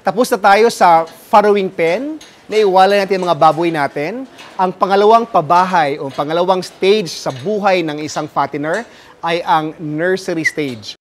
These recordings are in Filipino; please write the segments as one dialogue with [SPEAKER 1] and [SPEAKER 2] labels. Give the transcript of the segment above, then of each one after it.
[SPEAKER 1] Tapos na tayo sa farrowing pen, naiwala natin ang mga baboy natin. Ang pangalawang pabahay o pangalawang stage sa buhay ng isang fattener ay ang nursery stage.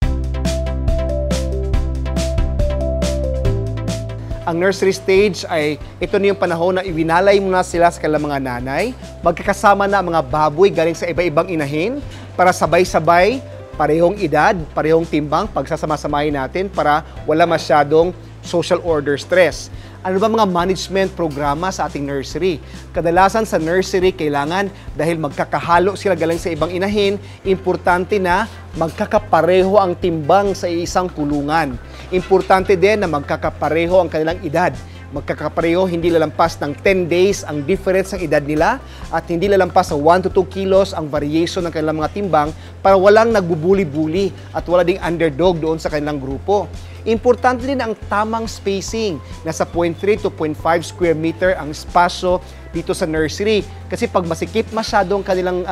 [SPEAKER 1] Ang nursery stage ay ito na yung panahon na iwinalay muna sila sa kanilang mga nanay. Magkakasama na ang mga baboy galing sa iba-ibang inahin para sabay-sabay, parehong edad, parehong timbang, pagsasama-samahin natin para wala masyadong social order stress. Ano ba mga management programa sa ating nursery? Kadalasan sa nursery, kailangan dahil magkakahalo sila galing sa ibang inahin, importante na magkakapareho ang timbang sa isang kulungan. Importante din na magkakapareho ang kanilang edad. Magkakapareho, hindi lalampas ng 10 days ang difference ng edad nila at hindi lalampas sa 1 to 2 kilos ang variation ng kanilang mga timbang para walang nagbubuli-buli at wala ding underdog doon sa kanilang grupo. Importante din ang tamang spacing. Nasa 0.3 to 0.5 square meter ang espasyo dito sa nursery. Kasi pag masikip masyadong kanilang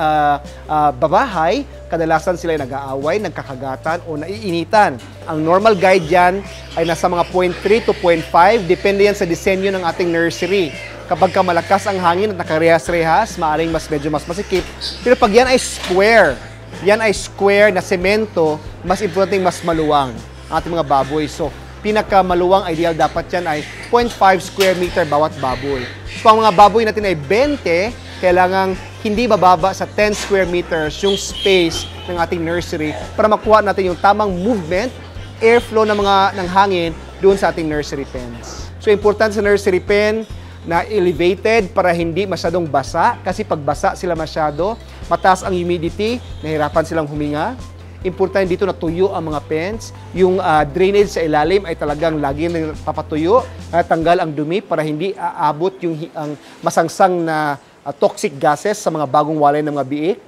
[SPEAKER 1] babahay, kadalasan sila nag-aaway, nagkakagatan o naiinitan. Ang normal guide dyan ay nasa mga 0.3 to 0.5. Depende yan sa disenyo ng ating nursery. Kapag malakas ang hangin at nakarehas-rehas, maaaring medyo mas masikip. Pero pag yan ay square na semento, mas importante mas maluwang ang ating mga baboy. So, pinakamaluwang ideal dapat yan ay 0.5 square meter bawat baboy. So, ang mga baboy natin ay 20, kailangang hindi bababa sa 10 square meters yung space ng ating nursery para makuha natin yung tamang movement, airflow ng hangin doon sa ating nursery pens. So, importante sa nursery pen na elevated para hindi masyadong basa kasi pag basa sila masyado, mataas ang humidity, nahirapan silang huminga. Importante dito na tuyo ang mga pens. Yung drainage sa ilalim ay talagang lagi na papatuyo at tanggal ang dumi para hindi aabot yung ang masangsang na toxic gases sa mga bagong walay ng mga biik.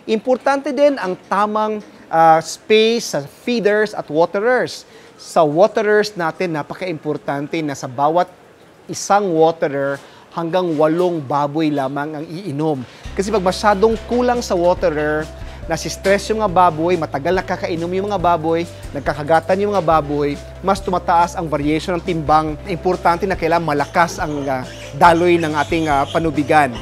[SPEAKER 1] Importante din ang tamang space sa feeders at waterers. Sa waterers natin, napaka-importante na sa bawat isang waterer, hanggang 8 baboy lamang ang iinom. Kasi pag masyadong kulang sa waterer, nasi-stress yung mga baboy, matagal nakakainom yung mga baboy, nagkakagatan yung mga baboy, mas tumataas ang variation ng timbang. Importante na kailangan malakas ang daloy ng ating panubigan.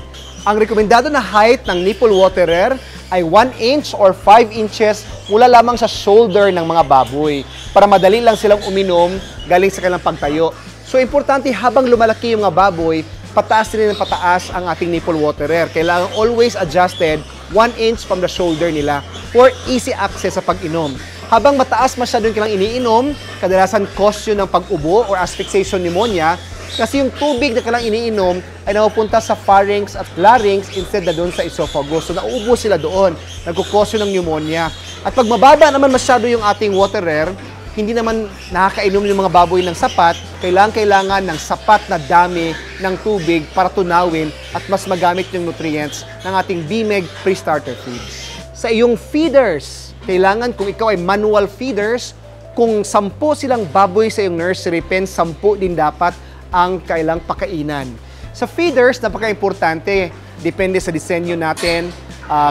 [SPEAKER 1] Ang rekomendado na height ng nipple waterer ay 1 inch or 5 inches mula lamang sa shoulder ng mga baboy para madali lang silang uminom galing sa kanilang pagtayo. So, importante habang lumalaki yung mga baboy, pataas din ng pataas ang ating nipple waterer. Kailangan always adjusted 1 inch from the shoulder nila for easy access sa pag-inom. Habang mataas masyado yung kailang iniinom, kadalasan cause yun ng pag-ubo or asphyxiation pneumonia kasi yung tubig na kailang iniinom ay napupunta sa pharynx at larynx instead na doon sa esophagus. So nauubo sila doon, nagkukause yun ng pneumonia. At pag mababa naman masyado yung ating waterer, hindi naman nakakainom yung mga baboy ng sapat, kailangan ng sapat na dami ng tubig para tunawin at mas magamit yung nutrients ng ating BMEG pre-starter feeds. Sa iyong feeders, kailangan kung ikaw ay manual feeders, kung 10 silang baboy sa iyong nursery pen, 10 din dapat ang kailang pakainan. Sa feeders, napaka-importante, depende sa disenyo natin,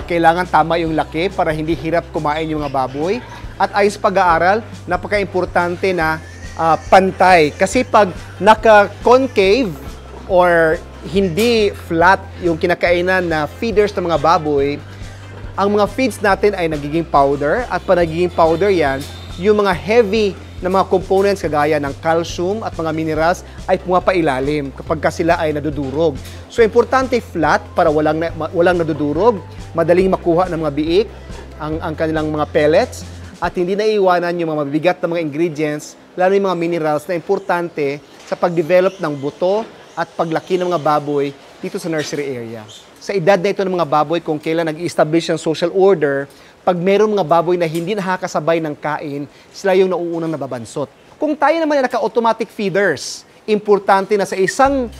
[SPEAKER 1] kailangan tama yung laki para hindi hirap kumain yung mga baboy. At ayon sa pag-aaral, napaka-importante na pantay. Kasi pag naka-concave or hindi flat yung kinakainan na feeders ng mga baboy, ang mga feeds natin ay nagiging powder. At pag nagiging powder yan, yung mga heavy na mga components kagaya ng calcium at mga minerals ay pumapailalim kapag sila ay nadudurog. So, importante flat para walang nadudurog, madaling makuha ng mga biik, ang kanilang mga pellets, at hindi na iiwanan yung mga mabibigat na mga ingredients, lalo yung mga minerals na importante sa pag-develop ng buto at paglaki ng mga baboy dito sa nursery area. Sa edad na ito ng mga baboy, kung kailan nag-establish ng social order, pag meron mga baboy na hindi nakakasabay ng kain, sila yung nauunang nababansot. Kung tayo naman ay naka-automatic feeders, importante na sa isang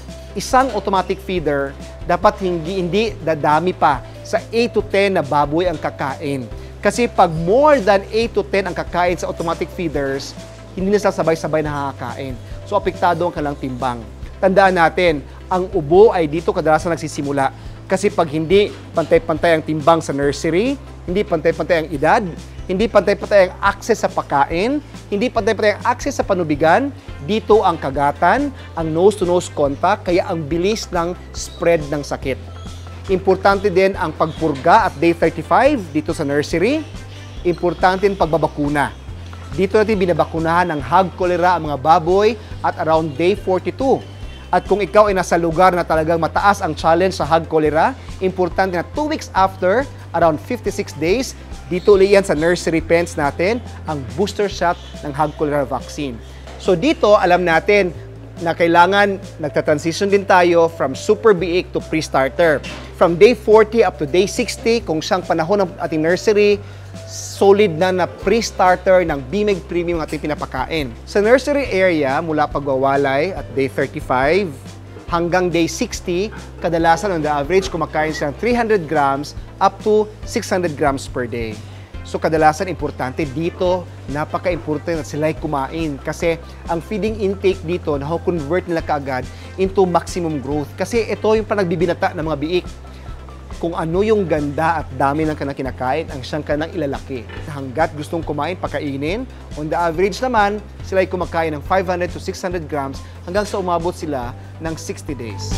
[SPEAKER 1] automatic feeder, dapat hindi dadami pa sa 8 to 10 na baboy ang kakain. Kasi pag more than 8 to 10 ang kakain sa automatic feeders, hindi na sabay-sabay nakakain. So, apektado ang kanilang timbang. Tandaan natin, ang ubo ay dito kadalasan nagsisimula. Kasi pag hindi pantay-pantay ang timbang sa nursery, hindi pantay-pantay ang edad, hindi pantay-pantay ang access sa pagkain, hindi pantay-pantay ang access sa panubigan, dito ang kagatan, ang nose-to-nose contact, kaya ang bilis ng spread ng sakit. Importante din ang pagpurga at day 35 dito sa nursery. Importante din pagbabakuna. Dito natin binabakunahan ng hog cholera ang mga baboy at around day 42. At kung ikaw ay nasa lugar na talagang mataas ang challenge sa hog cholera, importante na 2 weeks after, around 56 days, dito ulit yan sa nursery pens natin, ang booster shot ng hog cholera vaccine. So dito, alam natin na kailangan nagta-transition din tayo from super biik to pre-starter. From day 40 up to day 60, kung siyang panahon ng ating nursery, solid na pre-starter ng BMEG Premium ating pinapakain. Sa nursery area, mula pagwawalay at day 35 hanggang day 60, kadalasan on the average kumakain siya ng 300 grams up to 600 grams per day. So kadalasan importante dito, napaka-importante na sila'y kumain kasi ang feeding intake dito na-convert nila kaagad into maximum growth. Kasi ito yung panagbibinata ng mga biik. Kung ano yung ganda at dami ng kanang kinakain, ang siyang kanang ilalaki. Hanggat gustong kumain, pakainin. On the average naman, sila ay kumakain ng 500 to 600 grams hanggang sa umabot sila ng 60 days.